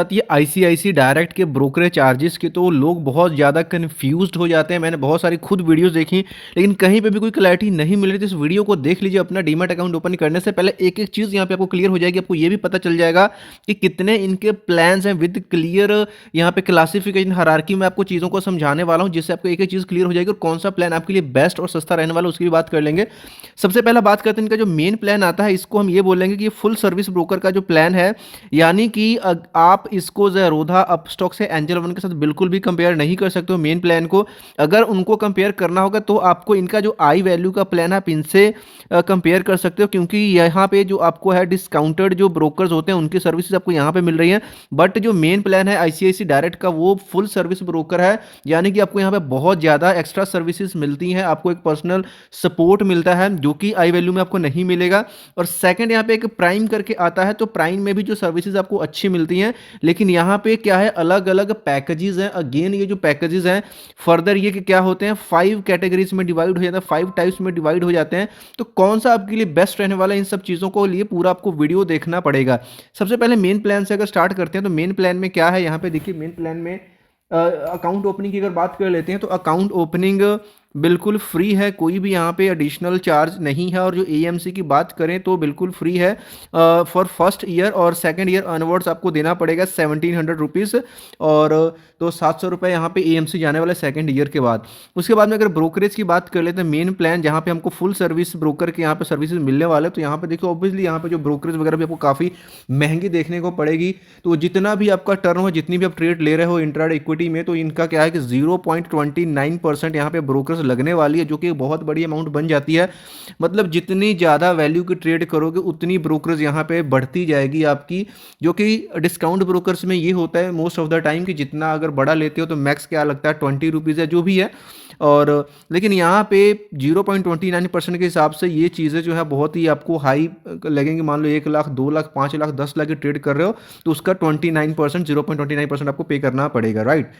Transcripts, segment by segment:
साथ ये ICIC direct के ब्रोकरेज चार्जेस के तो लोग बहुत ज़्यादा कन्फ्यूज्ड हो जाते हैं। मैंने बहुत सारी खुद वीडियोस देखी, लेकिन कहीं पे भी कोई क्लैरिटी नहीं मिल रही। तो इस वीडियो को देख लीजिए। अपना डीमैट अकाउंट ओपन करने से पहले एक एक चीज़ यहाँ पे आपको क्लियर हो जाएगी। आपको ये भी पता चल जाएगा कि कितने इनके प्लान्स हैं विद क्लियर यहाँ पे क्लासिफिकेशन हायरार्की में आपको चीज़ों को समझाने वाला हूँ, जिससे आपको एक एक चीज़ क्लियर हो जाएगी और कौन सा प्लान आपके लिए बेस्ट और सस्ता रहने वाला है उसकी भी बात कर लेंगे। सबसे पहला बात करते हैं इनका जो मेन प्लान आता है, इसको हम ये बोलेंगे कि ये फुल सर्विस ब्रोकर का जो प्लान है, यानी कि आप इसको ज़ेरोधा अपस्टॉक से एंजल वन के साथ बिल्कुल भी कंपेयर नहीं कर सकते हो मेन प्लान को। अगर उनको कंपेयर करना होगा तो आपको इनका जो आई वैल्यू का प्लान है आप इनसे कंपेयर कर सकते हो, क्योंकि यहाँ पे जो आपको है डिस्काउंटेड जो ब्रोकर्स होते हैं उनकी सर्विसेज आपको यहाँ पे मिल रही हैं। बट जो मेन प्लान है आईसीआईसी डायरेक्ट का वो फुल सर्विस ब्रोकर है, यानी कि आपको यहाँ पे बहुत ज़्यादा एक्स्ट्रा सर्विसेज मिलती हैं। आपको एक पर्सनल सपोर्ट मिलता है जो कि आई वैल्यू में आपको नहीं मिलेगा। और सेकंड यहाँ पे एक प्राइम करके आता है, तो प्राइम में भी जो सर्विसेज आपको अच्छी मिलती हैं, लेकिन यहाँ पे क्या है अलग अलग पैकेजेस हैं। अगेन ये जो पैकेजेस हैं फर्दर ये कि क्या होते हैं 5 कैटेगरीज में डिवाइड हो जाता है, 5 टाइप्स में डिवाइड हो जाते हैं। तो कौन सा आपके लिए बेस्ट रहने वाला है, इन सब चीज़ों को लिए पूरा आपको वीडियो देखना पड़ेगा। सबसे पहले मेन प्लान से अगर स्टार्ट करते हैं तो मेन प्लान में क्या है, यहाँ पे देखिए मेन प्लान में अकाउंट ओपनिंग की अगर बात कर लेते हैं तो अकाउंट ओपनिंग बिल्कुल फ्री है, कोई भी यहाँ पे एडिशनल चार्ज नहीं है। और जो एएमसी की बात करें तो बिल्कुल फ्री है फॉर फर्स्ट ईयर, और सेकंड ईयर ऑनवर्ड्स आपको देना पड़ेगा 1700 रुपीज़, और तो 700 रुपये यहाँ पे एएमसी जाने वाला है सेकंड ईयर के बाद। उसके बाद में अगर ब्रोकरेज की बात कर लेते हैं मेन प्लान जहाँ पे हमको फुल सर्विस ब्रोकर के यहाँ पे सर्विसेज मिलने वाले हैं, तो यहाँ पे देखिए ऑब्वियसली यहाँ पे जो ब्रोकरेज वगैरह भी आपको काफ़ी महंगी देखने को पड़ेगी। तो जितना भी आपका टर्न हो, जितनी भी आप ट्रेड ले रहे हो इंट्राडे इक्विटी में, तो इनका क्या है कि 0.29% यहाँ पे ब्रोकर्स लगने वाली है, जो कि बहुत बड़ी अमाउंट बन जाती है। मतलब जितनी ज़्यादा वैल्यू की ट्रेड करोगे उतनी ब्रोकर्स यहाँ पे बढ़ती जाएगी आपकी, जो कि डिस्काउंट ब्रोकर्स में ये होता है मोस्ट ऑफ द टाइम कि जितना अगर बड़ा लेते हो तो मैक्स क्या लगता है 20 रुपीज़ है जो भी है। और लेकिन यहाँ पे 0.29% के हिसाब से ये चीज़ें जो है बहुत ही आपको हाई लगेंगी। मान लो 1 लाख 2 लाख 5 लाख 10 लाख की ट्रेड कर रहे हो तो उसका 29% 0.29% आपको पे करना पड़ेगा, राइट।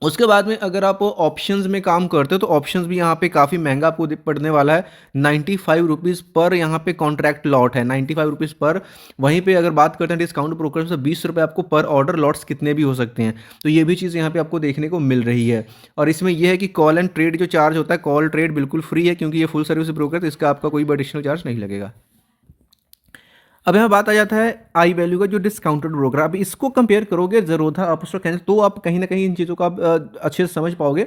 उसके बाद में अगर आप ऑप्शंस में काम करते हो तो ऑप्शंस भी यहाँ पे काफ़ी महंगा आपको पड़ने वाला है। 95 रुपीज़ पर यहाँ पे कॉन्ट्रैक्ट लॉट है, 95 रुपीज़ पर। वहीं पे अगर बात करते हैं डिस्काउंट ब्रोकर से 20 रुपये आपको पर ऑर्डर लॉट्स कितने भी हो सकते हैं, तो ये भी चीज़ यहाँ पे आपको देखने को मिल रही है। और इसमें यह है कि कॉल एंड ट्रेड जो चार्ज होता है, कॉल ट्रेड बिल्कुल फ्री है क्योंकि ये फुल सर्विस ब्रोकर है, तो इसका आपका कोई भी एडिशनल चार्ज नहीं लगेगा। अब यहाँ बात आ जाता है आई वैल्यू का जो डिस्काउंटेड ब्रोकर। अब इसको कंपेयर करोगे ज़ेरोधा अपस्टॉक एंजल तो आप कहीं ना कहीं इन चीज़ों को आप अच्छे से समझ पाओगे।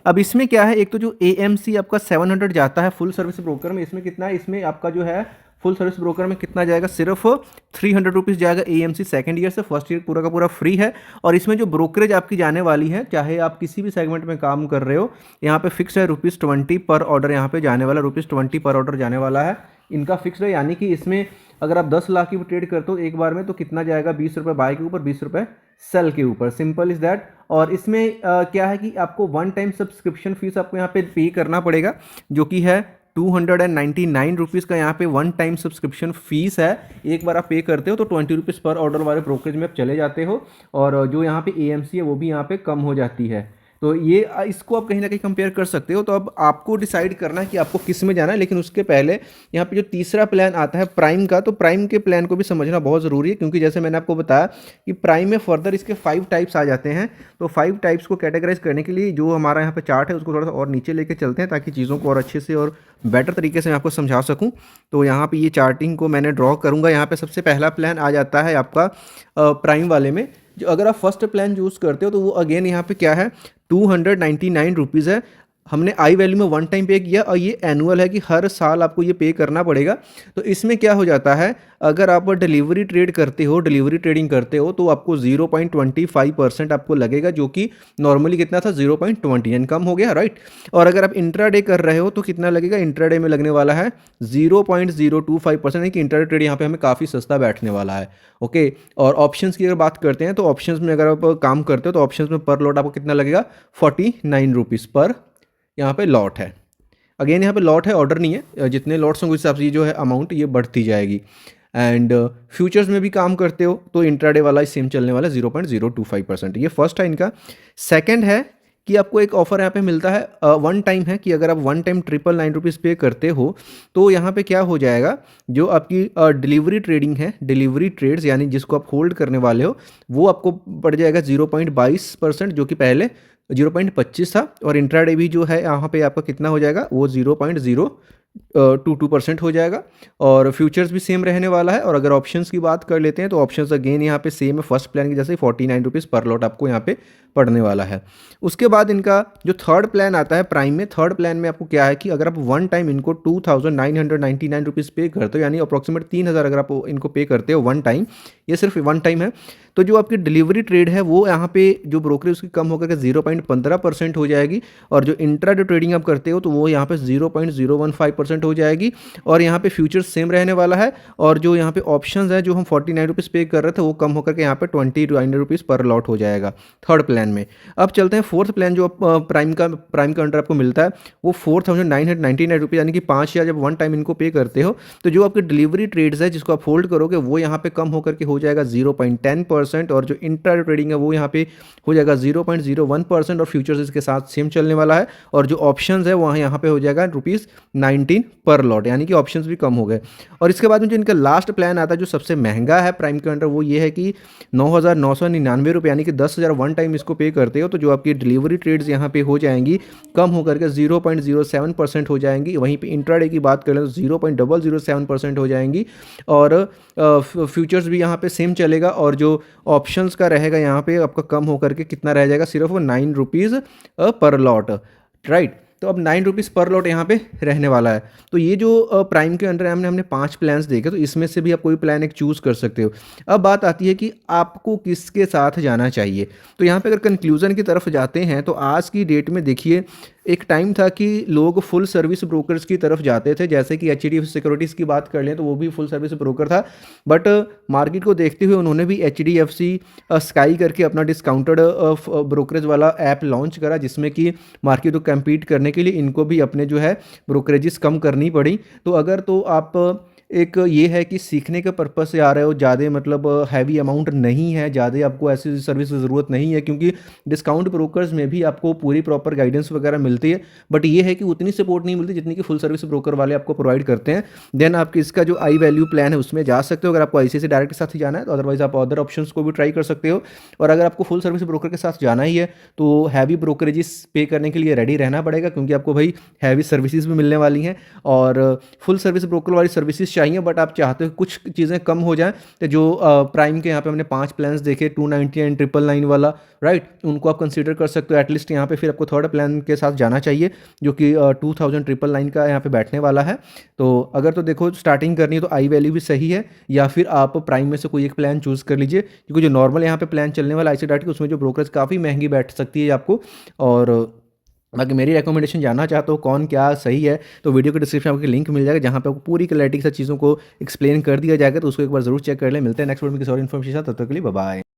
अब इसमें क्या है, एक तो जो एएमसी आपका 700 जाता है फुल सर्विस ब्रोकर में, इसमें कितना है, इसमें आपका जो है फुल सर्विस ब्रोकर में कितना जाएगा, सिर्फ 300 रुपीज़ जाएगा एएमसी सेकंड ईयर से। फर्स्ट ईयर पूरा का पूरा फ्री है। और इसमें जो ब्रोकरेज आपकी जाने वाली है, चाहे आप किसी भी सेगमेंट में काम कर रहे हो, यहाँ पे फिक्स है ₹20 पर ऑर्डर यहाँ पे जाने वाला, ₹20 पर ऑर्डर जाने वाला है इनका फिक्स है। यानी कि इसमें अगर आप 10 लाख की ट्रेड करते हो एक बार में तो कितना जाएगा, 20 रुपये बाय के ऊपर 20 रुपये सेल के ऊपर, सिंपल इज दैट। और इसमें क्या है कि आपको वन टाइम सब्सक्रिप्शन फीस आपको यहाँ पे करना पड़ेगा, जो कि है 299 रुपीज़ का यहाँ पे वन टाइम सब्सक्रिप्शन फीस है। एक बार आप पे करते हो तो 20 रुपीज़ पर ऑर्डर वाले ब्रोकरेज में आप चले जाते हो, और जो यहाँ पे एएमसी है वो भी यहाँ पे कम हो जाती है। तो ये इसको आप कहीं ना कहीं कंपेयर कर सकते हो। तो अब आपको डिसाइड करना है कि आपको किस में जाना है। लेकिन उसके पहले यहाँ पे जो तीसरा प्लान आता है प्राइम का, तो प्राइम के प्लान को भी समझना बहुत ज़रूरी है, क्योंकि जैसे मैंने आपको बताया कि प्राइम में फर्दर इसके 5 टाइप्स आ जाते हैं। तो 5 टाइप्स को कैटेगराइज करने के लिए जो हमारा यहाँ पे चार्ट है उसको थोड़ा सा और नीचे लेके चलते हैं, ताकि चीज़ों को और अच्छे से और बेटर तरीके से मैं आपको समझा सकूँ। तो यहाँ पर ये चार्टिंग को मैंने ड्रॉ करूँगा। यहाँ पर सबसे पहला प्लान आ जाता है आपका प्राइम वाले में। जो अगर आप फर्स्ट प्लान यूज़ करते हो तो वो अगेन यहाँ पे क्या है 299 रुपीज़ है। हमने आई वैल्यू में वन टाइम पे किया, और ये एनुअल है कि हर साल आपको ये पे करना पड़ेगा। तो इसमें क्या हो जाता है, अगर आप डिलीवरी ट्रेड करते हो, डिलीवरी ट्रेडिंग करते हो, तो आपको 0.25% आपको लगेगा, जो कि नॉर्मली कितना था 0.20 यानी कम हो गया, राइट। और अगर आप इंट्राडे कर रहे हो तो कितना लगेगा, इंट्राडे में लगने वाला है 0.025%, यानी कि इंट्राडे ट्रेड यहाँ पे हमें काफ़ी सस्ता बैठने वाला है, ओके। और ऑप्शंस की अगर बात करते हैं तो ऑप्शंस में अगर आप काम करते हो तो ऑप्शंस में पर लॉट आपको कितना लगेगा, 49 रुपीज़ पर यहाँ पे लॉट है। अगेन यहाँ पे लॉट है, ऑर्डर नहीं है। जितने लॉट्स होंगे उस हिसाब से ये जो है अमाउंट ये बढ़ती जाएगी। एंड फ्यूचर्स में भी काम करते हो तो इंट्राडे वाला सेम चलने वाला 0.025%। ये फर्स्ट है इनका। सेकंड है कि आपको एक ऑफ़र यहाँ पे मिलता है, वन टाइम है कि अगर आप वन टाइम 999 पे करते हो, तो यहाँ पे क्या हो जाएगा, जो आपकी डिलीवरी ट्रेडिंग है, डिलीवरी ट्रेड्स यानी जिसको आप होल्ड करने वाले हो, वो आपको पड़ जाएगा 0.22%, जो कि पहले 0.25 था, और इंट्राडे भी जो है यहाँ पे आपका कितना हो जाएगा, वो 0.022% हो जाएगा। और फ्यूचर्स भी सेम रहने वाला है। और अगर ऑप्शंस की बात कर लेते हैं तो ऑप्शंस अगेन यहाँ पे सेम है फर्स्ट प्लान की जैसे 49 रुपीज़ पर लॉट आपको यहाँ पे पड़ने वाला है। उसके बाद इनका जो थर्ड प्लान आता है प्राइम में, थर्ड प्लान में आपको क्या है कि अगर आप वन टाइम इनको 2,999 रुपीज़ पे करते हो, यानी अप्रॉक्सीमेट 3,000 अगर आप इनको पे करते हो वन टाइम, ये सिर्फ वन टाइम है, तो जो आपकी डिलीवरी ट्रेड है वो यहाँ पे जो ब्रोकरेज उसकी कम होकर के 0.15% हो जाएगी, और जो इंट्राडे ट्रेडिंग आप करते हो तो वो यहाँ पे 0.015% हो जाएगी। और यहाँ पे फ्यूचर्स सेम रहने वाला है, और जो यहाँ पे ऑप्शंस है जो हम 49 रुपीज़ पे कर रहे थे वो कम होकर के यहाँ पे 29 रुपीज़ पर लॉट हो जाएगा थर्ड प्लान में। अब चलते हैं फोर्थ प्लान जो प्राइम का अंडर आपको मिलता है, वो 4,999 रुपीज़, यानी कि 5,000 जब वन टाइम इनको पे करते हो तो जो आपके डिलीवरी ट्रेड्स है जिसको आप होल्ड करोगे वो यहाँ पे कम होकर के हो जाएगा 0.10%, और जो इंट्राडे ट्रेडिंग है वो यहाँ पे हो जाएगा 0.01%, और फ्यूचर्स इसके साथ सेम चलने वाला है। और जो ऑप्शंस है वहाँ यहाँ पे हो जाएगा ₹19 पर लॉट, यानी कि ऑप्शंस भी कम हो गए। और इसके बाद में जो इनका लास्ट प्लान आता है जो सबसे महंगा है प्राइम के अंडर, वो ये है कि 9,999 रुपये, यानी कि 10,000 वन टाइम इसको पे करते हो तो जो आपकी डिलीवरी ट्रेड्स यहाँ पे हो जाएंगी कम होकर के 0.07% हो जाएंगी। वहीं पे इंट्राडे की बात करें तो 0.007% हो जाएंगी, और फ्यूचर्स भी यहाँ पे सेम चलेगा, और जो ऑप्शंस का रहेगा यहाँ पे आपका कम होकर के कितना रह जाएगा, सिर्फ 9 रुपीज़ पर लॉट, राइट। तो अब 9 रुपीज़ पर लॉट यहाँ पे रहने वाला है। तो ये जो प्राइम के अंडर हमने 5 प्लान्स देखे, तो इसमें से भी आप कोई प्लान एक चूज़ कर सकते हो। अब बात आती है कि आपको किसके साथ जाना चाहिए। तो यहाँ पे अगर कंक्लूज़न की तरफ जाते हैं तो आज की डेट में देखिए, एक टाइम था कि लोग फुल सर्विस ब्रोकर्स की तरफ जाते थे, जैसे कि HDFC सिक्योरिटीज़ की बात कर लें तो वो भी फुल सर्विस ब्रोकर था, बट मार्केट को देखते हुए उन्होंने भी HDFC स्काई करके अपना डिस्काउंटेड ब्रोकरेज वाला ऐप लॉन्च करा, जिसमें कि मार्केट को कम्पीट करने के लिए इनको भी अपने जो है ब्रोकरेजेस कम करनी पड़ी। तो अगर तो आप एक ये है कि सीखने के पर्पज़ से आ रहे हो, ज़्यादा मतलब हैवी अमाउंट नहीं है, ज़्यादा आपको ऐसी सर्विस की ज़रूरत नहीं है, क्योंकि डिस्काउंट ब्रोकर्स में भी आपको पूरी प्रॉपर गाइडेंस वगैरह मिलती है, बट ये है कि उतनी सपोर्ट नहीं मिलती जितनी कि फुल सर्विस ब्रोकर वाले आपको प्रोवाइड करते हैं। देन आप इसका जो आई वैल्यू प्लान है उसमें जा सकते हो, अगर आपको ICICI डायरेक्ट के साथ ही जाना है, तो अदरवाइज आप अदर ऑप्शंस को भी ट्राई कर सकते हो। और अगर आपको फुल सर्विस ब्रोकर के साथ जाना ही है तो हैवी ब्रोकरेजेस पे करने के लिए रेडी रहना पड़ेगा, क्योंकि आपको भाई हैवी सर्विसेज भी मिलने वाली हैं, और फुल सर्विस ब्रोकर वाली सर्विसेज चाहिए, बट आप चाहते हो कुछ चीज़ें कम हो जाएं, तो जो प्राइम के यहाँ पे हमने 5 प्लान्स देखे 299 999 वाला, राइट, उनको आप कंसीडर कर सकते हो एटलीस्ट। यहाँ पे फिर आपको थर्ड प्लान के साथ जाना चाहिए जो कि 2,999 का यहाँ पे बैठने वाला है। तो अगर तो देखो स्टार्टिंग करनी है तो आई वैल्यू भी सही है, या फिर आप प्राइम में से कोई एक प्लान चूज़ कर लीजिए, क्योंकि जो नॉर्मल यहाँ पे प्लान चलने वाला ICICI डायरेक्ट उसमें जो ब्रोकरेज काफ़ी महंगी बैठ सकती है आपको। और बाकी मेरी रिकमेंडेशन जानना चाहते हो कौन क्या सही है, तो वीडियो के डिस्क्रिप्शन में आपको लिंक मिल जाएगा जहाँ पे आपको पूरी क्लैरिटी के साथ चीज़ों को एक्सप्लेन कर दिया जाएगा, तो उसको एक बार जरूर चेक कर लें। मिलते हैं नेक्स्ट वीडियो में किसी और इन्फॉर्मेशन के साथ, तब तक के लिए बाय बाय।